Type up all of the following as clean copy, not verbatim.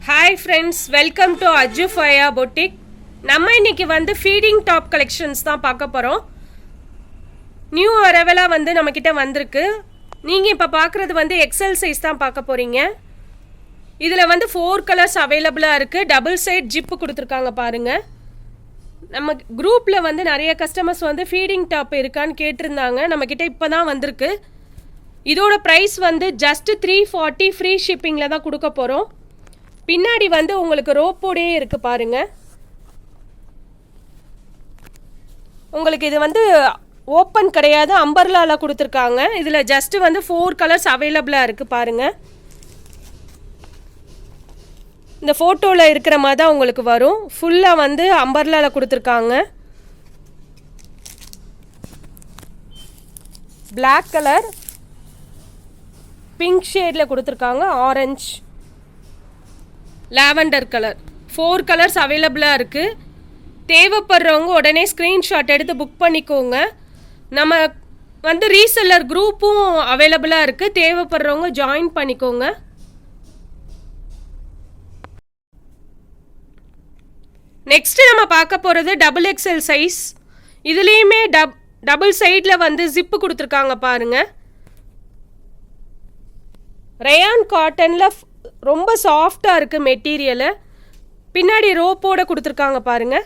Hi friends, welcome to Ajzufaya boutique. நம்ம இன்னைக்கு வந்து ஃபீடிங் டாப் கலெக்ஷன்ஸ் தான் பார்க்க போறோம். நியூ அரைவலா வந்து நம்மக்கிட்ட வந்திருக்கு. நீங்க இப்ப பார்க்கிறது வந்து XL சைஸ் தான் பார்க்க போறீங்க. இதுல வந்து 4 கலர்ஸ் அவேலபிளா இருக்கு. டபுள் சைடு ஜிப் கொடுத்திருக்காங்க பாருங்க. நம்ம குரூப்ல வந்து நிறைய கஸ்டமர்ஸ் வந்து ஃபீடிங் டாப் இருக்கான்னு கேட்டிருந்தாங்க. நம்மக்கிட்ட இப்பதான் வந்திருக்கு. இதோட பிரைஸ் வந்து ஜஸ்ட் 340 ஃப்ரீ ஷிப்பிங்ல தான் கொடுக்க போறோம். பின்னாடி வந்து உங்களுக்கு ரோப்போடே இருக்கு பாருங்க. உங்களுக்கு இது வந்து ஓப்பன் கிடையாது, அம்பர்லால கொடுத்துருக்காங்க. இதில் ஜஸ்ட் வந்து 4 கலர்ஸ் அவைலபிளாக இருக்குது பாருங்க. இந்த ஃபோட்டோவில் இருக்கிற மாதிரி தான் உங்களுக்கு வரும். ஃபுல்லாக வந்து அம்பர்லால கொடுத்துருக்காங்க. பிளாக் கலர், பிங்க் ஷேடில் கொடுத்துருக்காங்க, ஆரஞ்சு, லாவெண்டர் கலர், 4 கலர்ஸ் அவைலபிளாக இருக்குது. தேவைப்படுறவங்க உடனே ஸ்க்ரீன்ஷாட் எடுத்து புக் பண்ணிக்கோங்க. நம்ம வந்து ரீசெல்லர் குரூப்பும் அவைலபிளாக இருக்குது. தேவைப்படுறவங்க ஜாயின் பண்ணிக்கோங்க. நெக்ஸ்ட்டு நம்ம பார்க்க போகிறது டபுள் XL சைஸ். இதுலேயுமே டபுள் சைடில் வந்து ஜிப்பு கொடுத்துருக்காங்க பாருங்கள். ரயான் காட்டனில் ரொம்ப சாஃப்டாக இருக்குது மெட்டீரியலு. பின்னாடி ரோப்போடு கொடுத்துருக்காங்க பாருங்கள்.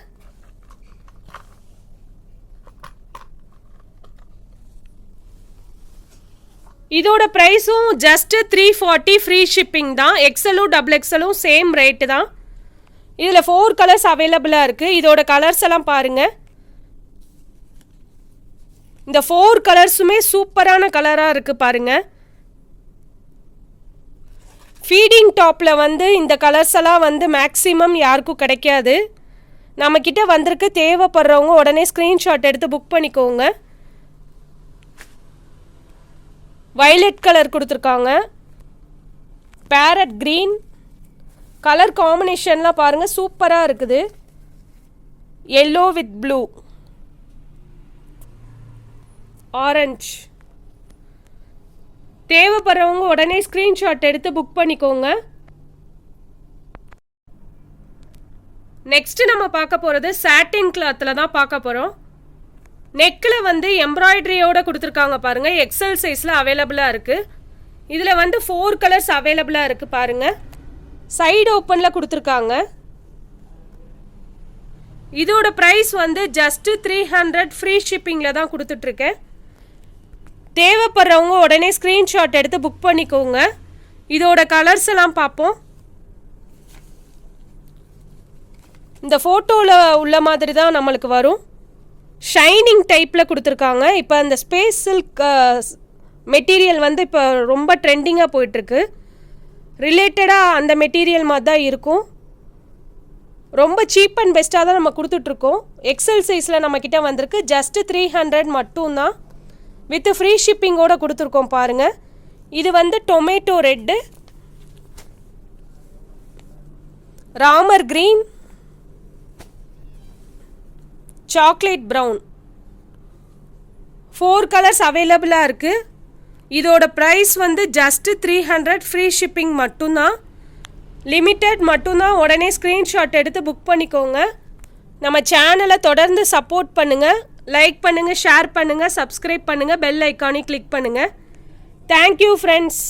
இதோட ப்ரைஸும் ஜஸ்ட் 340 ஃப்ரீ ஷிப்பிங் தான். எக்ஸலும் டபுள் எக்ஸலும் சேம் ரேட்டு தான். இதில் 4 கலர்ஸ் அவைலபிளாக இருக்குது. இதோட கலர்ஸ் எல்லாம் பாருங்கள். இந்த 4 கலர்ஸுமே சூப்பரான கலராக இருக்குது பாருங்கள். ஃபீடிங் டாப்பில் வந்து இந்த கலர்ஸ் எல்லாம் வந்து மேக்ஸிமம் யாருக்கும் கிடைக்காது. நம்மக்கிட்ட வந்திருக்கு. தேவைப்படுறவங்க உடனே ஸ்க்ரீன்ஷாட் எடுத்து புக் பண்ணிக்கோங்க. வயலட் கலர் கொடுத்துருக்காங்க, பேரட் க்ரீன் கலர் காம்பினேஷன்லாம் பாருங்கள், சூப்பராக இருக்குது. Yellow with blue, orange. தேவைப்படுறவங்க உடனே ஸ்க்ரீன்ஷாட் எடுத்து புக் பண்ணிக்கோங்க. நெக்ஸ்ட் நம்ம பார்க்க போகிறது சாட்டின் கிளாத்தில் தான் பார்க்க போகிறோம். நெக்கில் வந்து எம்ப்ராய்டரியோடு கொடுத்துருக்காங்க பாருங்கள். XL சைஸில் அவைலபிளாக இருக்குது. இதில் வந்து 4 கலர்ஸ் அவைலபிளாக இருக்குது பாருங்கள். சைடு ஓப்பனில் கொடுத்துருக்காங்க. இதோட ப்ரைஸ் வந்து ஜஸ்ட்டு 300 ஃப்ரீ ஷிப்பிங்கில் தான் கொடுத்துட்ருக்கேன். தேவைப்படுறவங்க உடனே ஸ்க்ரீன்ஷாட் எடுத்து புக் பண்ணிக்கோங்க. இதோட கலர்ஸ் எல்லாம் பார்ப்போம். இந்த ஃபோட்டோவில் உள்ள மாதிரி தான் நம்மளுக்கு வரும். ஷைனிங் டைப்பில் கொடுத்துருக்காங்க. இப்போ அந்த ஸ்பேஸ் சில்க் மெட்டீரியல் வந்து இப்போ ரொம்ப ட்ரெண்டிங்காக போயிட்டுருக்கு. ரிலேட்டடாக அந்த மெட்டீரியல் மாதிரி தான் இருக்கும். ரொம்ப சீப் அண்ட் பெஸ்ட்டாக தான் நம்ம கொடுத்துட்ருக்கோம். XL சைஸில் நம்மக்கிட்ட வந்திருக்கு. ஜஸ்ட்டு 300 மட்டும்தான். வித் ஃப்ரீ ஷிப்பிங்கோடு கொடுத்துருக்கோம் பாருங்கள். இது வந்து tomato red, Ramar green, chocolate brown, 4 colours அவைலபிளாக இருக்குது. இதோட ப்ரைஸ் வந்து ஜஸ்ட்டு 300 ஃப்ரீ ஷிப்பிங் மட்டும்தான். லிமிட்டட் மட்டும்தான். உடனே ஸ்க்ரீன்ஷாட் எடுத்து புக் பண்ணிக்கோங்க. நம்ம சேனலை தொடர்ந்து சப்போர்ட் பண்ணுங்கள். லைக் பண்ணுங்கள், ஷேர் பண்ணுங்கள், சப்ஸ்கிரைப் பண்ணுங்கள், பெல் ஐக்கானை கிளிக் பண்ணுங்கள். Thank you friends.